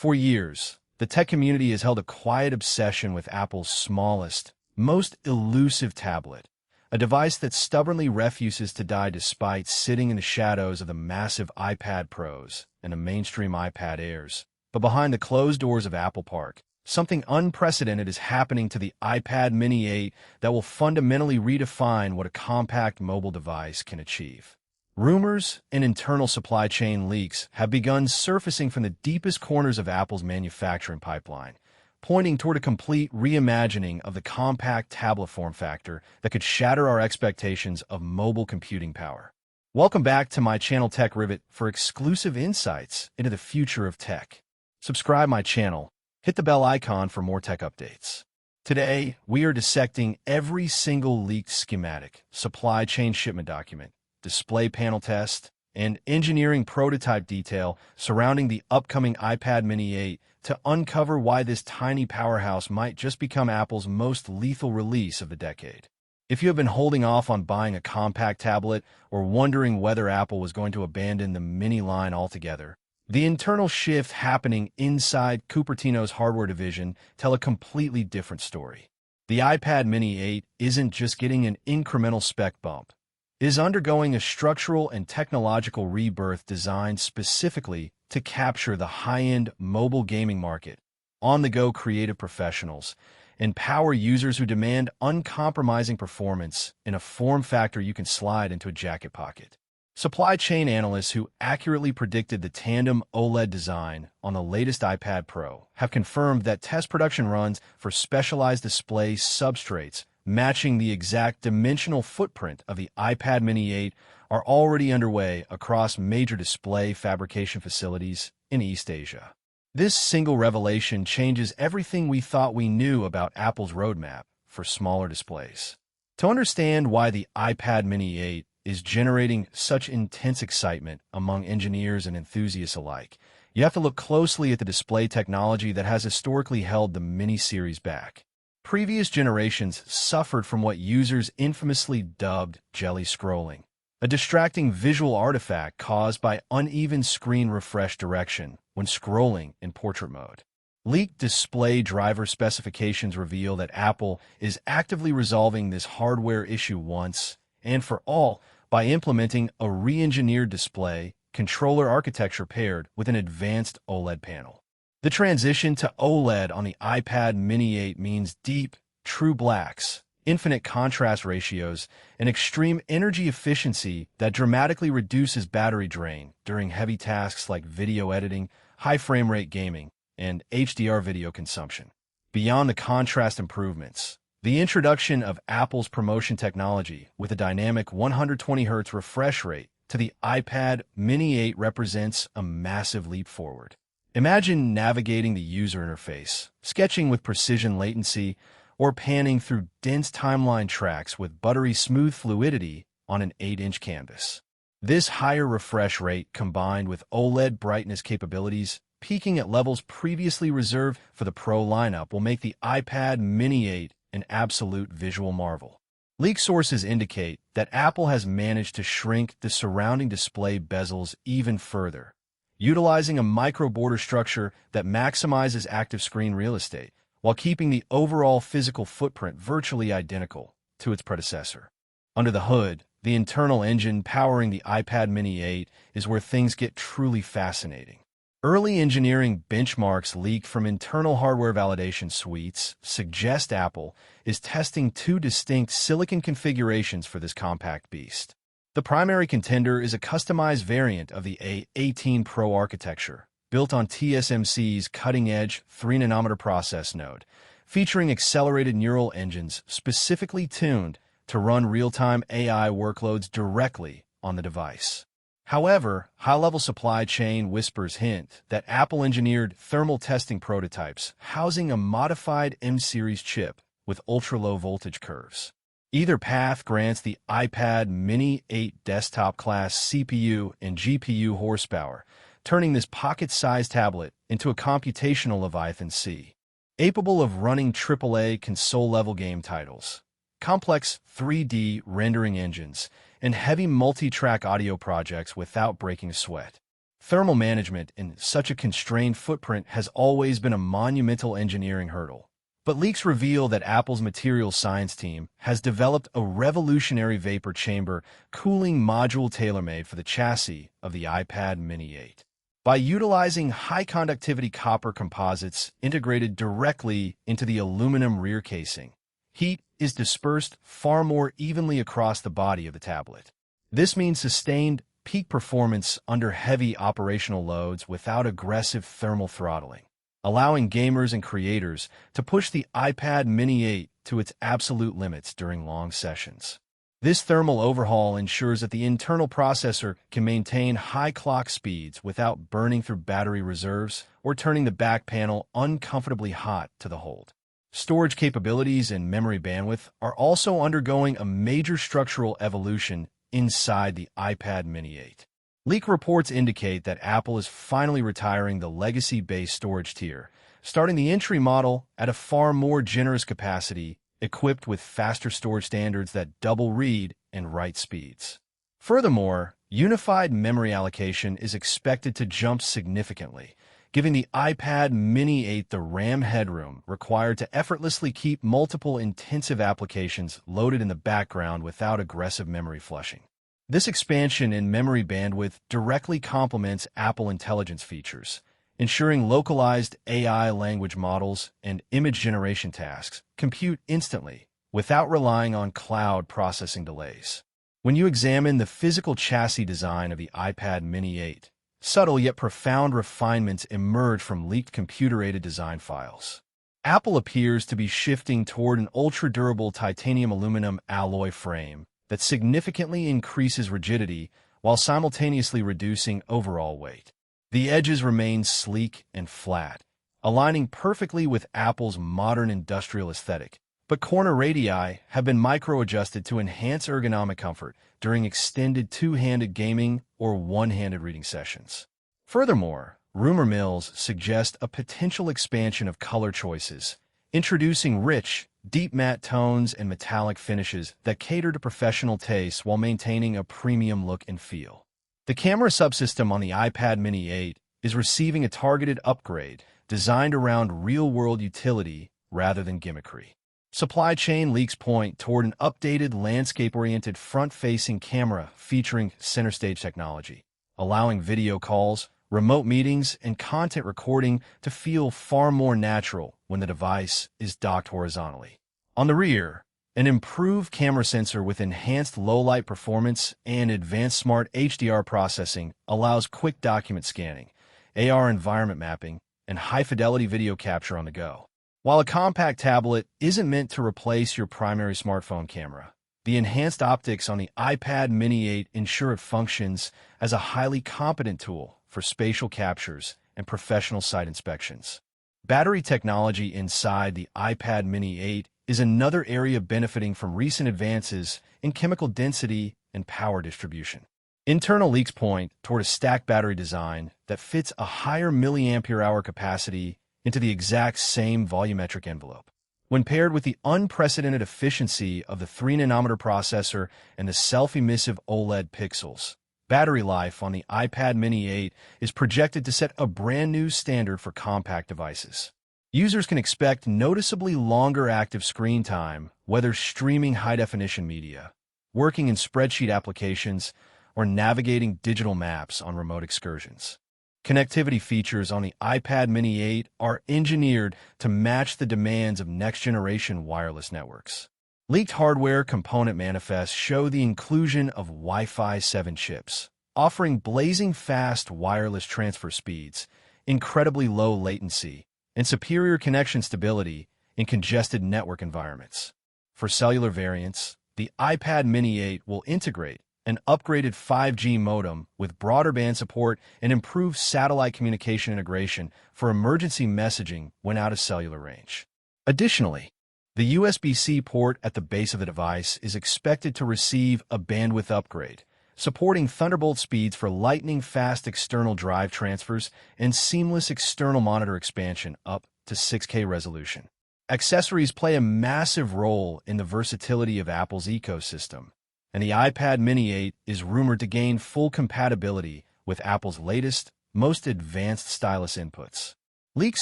For years, the tech community has held a quiet obsession with Apple's smallest, most elusive tablet, a device that stubbornly refuses to die despite sitting in the shadows of the massive iPad Pros and the mainstream iPad Airs. But behind the closed doors of Apple Park, something unprecedented is happening to the iPad Mini 8 that will fundamentally redefine what a compact mobile device can achieve. Rumors and internal supply chain leaks have begun surfacing from the deepest corners of Apple's manufacturing pipeline, pointing toward a complete reimagining of the compact tablet form factor that could shatter our expectations of mobile computing power. Welcome back to my channel Tech Rivet for exclusive insights into the future of tech. Subscribe my channel, hit the bell icon for more tech updates. Today, we are dissecting every single leaked schematic, supply chain shipment document, display panel test, and engineering prototype detail surrounding the upcoming iPad Mini 8 to uncover why this tiny powerhouse might just become Apple's most lethal release of the decade. If you have been holding off on buying a compact tablet or wondering whether Apple was going to abandon the Mini line altogether, the internal shift happening inside Cupertino's hardware division tell a completely different story. The iPad Mini 8 isn't just getting an incremental spec bump. It is undergoing a structural and technological rebirth designed specifically to capture the high-end mobile gaming market, on-the-go creative professionals, and power users who demand uncompromising performance in a form factor you can slide into a jacket pocket. Supply chain analysts who accurately predicted the tandem OLED design on the latest iPad Pro have confirmed that test production runs for specialized display substrates matching the exact dimensional footprint of the iPad Mini 8 are already underway across major display fabrication facilities in East Asia. This single revelation changes everything we thought we knew about Apple's roadmap for smaller displays. To understand why the iPad Mini 8 is generating such intense excitement among engineers and enthusiasts alike, you have to look closely at the display technology that has historically held the Mini series back. Previous generations suffered from what users infamously dubbed jelly scrolling, a distracting visual artifact caused by uneven screen refresh direction when scrolling in portrait mode. Leaked display driver specifications reveal that Apple is actively resolving this hardware issue once and for all by implementing a re-engineered display controller architecture paired with an advanced OLED panel. The transition to OLED on the iPad Mini 8 means deep, true blacks, infinite contrast ratios, and extreme energy efficiency that dramatically reduces battery drain during heavy tasks like video editing, high frame rate gaming, and HDR video consumption. Beyond the contrast improvements, the introduction of Apple's promotion technology with a dynamic 120 Hz refresh rate to the iPad Mini 8 represents a massive leap forward. Imagine navigating the user interface, sketching with precision latency, or panning through dense timeline tracks with buttery smooth fluidity on an 8-inch canvas. This higher refresh rate combined with OLED brightness capabilities peaking at levels previously reserved for the Pro lineup will make the iPad Mini 8 an absolute visual marvel. Leak sources indicate that Apple has managed to shrink the surrounding display bezels even further, utilizing a micro-border structure that maximizes active screen real estate while keeping the overall physical footprint virtually identical to its predecessor. Under the hood, the internal engine powering the iPad Mini 8 is where things get truly fascinating. Early engineering benchmarks leaked from internal hardware validation suites suggest Apple is testing two distinct silicon configurations for this compact beast. The primary contender is a customized variant of the A19 Pro architecture, built on TSMC's cutting-edge 3nm process node, featuring accelerated neural engines specifically tuned to run real-time AI workloads directly on the device. However, high-level supply chain whispers hint that Apple engineered thermal testing prototypes housing a modified M-series chip with ultra-low voltage curves. Either path grants the iPad Mini 8 desktop-class CPU and GPU horsepower, turning this pocket-sized tablet into a computational Leviathan C, capable of running AAA console-level game titles, complex 3D rendering engines, and heavy multi-track audio projects without breaking a sweat. Thermal management in such a constrained footprint has always been a monumental engineering hurdle. But leaks reveal that Apple's materials science team has developed a revolutionary vapor chamber cooling module tailor-made for the chassis of the iPad Mini 8. By utilizing high-conductivity copper composites integrated directly into the aluminum rear casing, heat is dispersed far more evenly across the body of the tablet. This means sustained peak performance under heavy operational loads without aggressive thermal throttling, allowing gamers and creators to push the iPad Mini 8 to its absolute limits during long sessions. This thermal overhaul ensures that the internal processor can maintain high clock speeds without burning through battery reserves or turning the back panel uncomfortably hot to the hold. Storage capabilities and memory bandwidth are also undergoing a major structural evolution inside the iPad Mini 8. Leak reports indicate that Apple is finally retiring the legacy-based storage tier, starting the entry model at a far more generous capacity, equipped with faster storage standards that double read and write speeds. Furthermore, unified memory allocation is expected to jump significantly, giving the iPad Mini 8 the RAM headroom required to effortlessly keep multiple intensive applications loaded in the background without aggressive memory flushing. This expansion in memory bandwidth directly complements Apple Intelligence features, ensuring localized AI language models and image generation tasks compute instantly without relying on cloud processing delays. When you examine the physical chassis design of the iPad Mini 8, subtle yet profound refinements emerge from leaked computer-aided design files. Apple appears to be shifting toward an ultra-durable titanium aluminum alloy frame that significantly increases rigidity while simultaneously reducing overall weight. The edges remain sleek and flat, aligning perfectly with Apple's modern industrial aesthetic, but corner radii have been micro-adjusted to enhance ergonomic comfort during extended two-handed gaming or one-handed reading sessions. Furthermore, rumor mills suggest a potential expansion of color choices, introducing rich, deep matte tones and metallic finishes that cater to professional tastes while maintaining a premium look and feel. The camera subsystem on the iPad Mini 8 is receiving a targeted upgrade designed around real-world utility rather than gimmickry. Supply chain leaks point toward an updated landscape-oriented front-facing camera featuring center stage technology, allowing video calls, remote meetings, and content recording to feel far more natural when the device is docked horizontally. On the rear, an improved camera sensor with enhanced low-light performance and advanced smart HDR processing allows quick document scanning, AR environment mapping, and high-fidelity video capture on the go. While a compact tablet isn't meant to replace your primary smartphone camera, the enhanced optics on the iPad Mini 8 ensure it functions as a highly competent tool for spatial captures and professional site inspections. Battery technology inside the iPad Mini 8 is another area benefiting from recent advances in chemical density and power distribution. Internal leaks point toward a stacked battery design that fits a higher milliampere-hour capacity into the exact same volumetric envelope. When paired with the unprecedented efficiency of the 3nm processor and the self-emissive OLED pixels, battery life on the iPad Mini 8 is projected to set a brand new standard for compact devices. Users can expect noticeably longer active screen time, whether streaming high-definition media, working in spreadsheet applications, or navigating digital maps on remote excursions. Connectivity features on the iPad Mini 8 are engineered to match the demands of next-generation wireless networks. Leaked hardware component manifests show the inclusion of Wi-Fi 7 chips, offering blazing fast wireless transfer speeds, incredibly low latency, and superior connection stability in congested network environments. For cellular variants, the iPad Mini 8 will integrate an upgraded 5G modem with broader band support and improved satellite communication integration for emergency messaging when out of cellular range. Additionally, the USB-C port at the base of the device is expected to receive a bandwidth upgrade, supporting Thunderbolt speeds for lightning-fast external drive transfers and seamless external monitor expansion up to 6K resolution. Accessories play a massive role in the versatility of Apple's ecosystem, and the iPad Mini 8 is rumored to gain full compatibility with Apple's latest, most advanced stylus inputs. Leaks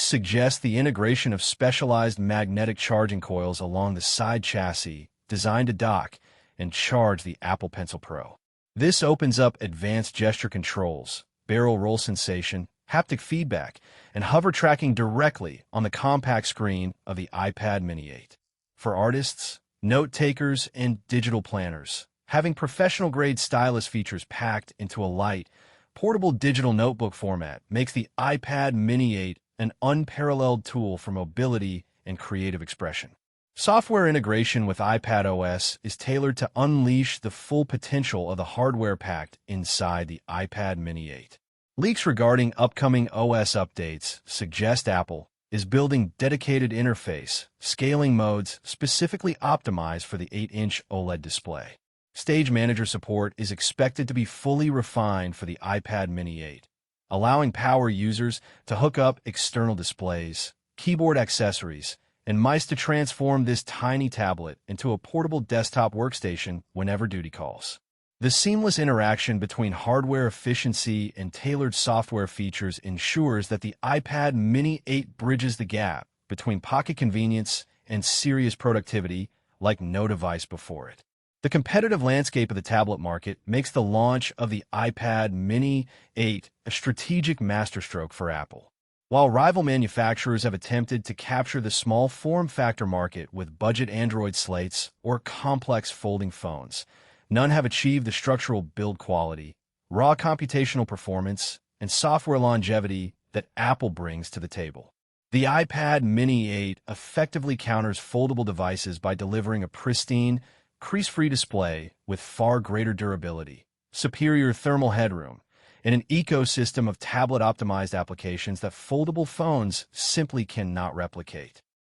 suggest the integration of specialized magnetic charging coils along the side chassis designed to dock and charge the Apple Pencil Pro. This opens up advanced gesture controls, barrel roll sensation, haptic feedback, and hover tracking directly on the compact screen of the iPad Mini 8. For artists, note-takers, and digital planners, having professional-grade stylus features packed into a light, portable digital notebook format makes the iPad Mini 8 an unparalleled tool for mobility and creative expression. Software integration with iPad OS is tailored to unleash the full potential of the hardware packed inside the iPad Mini 8. Leaks regarding upcoming OS updates suggest Apple is building dedicated interface, scaling modes specifically optimized for the 8-inch OLED display. Stage Manager support is expected to be fully refined for the iPad Mini 8, allowing power users to hook up external displays, keyboard accessories, and mice to transform this tiny tablet into a portable desktop workstation whenever duty calls. The seamless interaction between hardware efficiency and tailored software features ensures that the iPad Mini 8 bridges the gap between pocket convenience and serious productivity like no device before it. The competitive landscape of the tablet market makes the launch of the iPad Mini 8 a strategic masterstroke for Apple. While rival manufacturers have attempted to capture the small form factor market with budget Android slates or complex folding phones, none have achieved the structural build quality, raw computational performance, and software longevity that Apple brings to the table. The iPad Mini 8 effectively counters foldable devices by delivering a pristine, crease-free display with far greater durability, superior thermal headroom, and an ecosystem of tablet-optimized applications that foldable phones simply cannot replicate.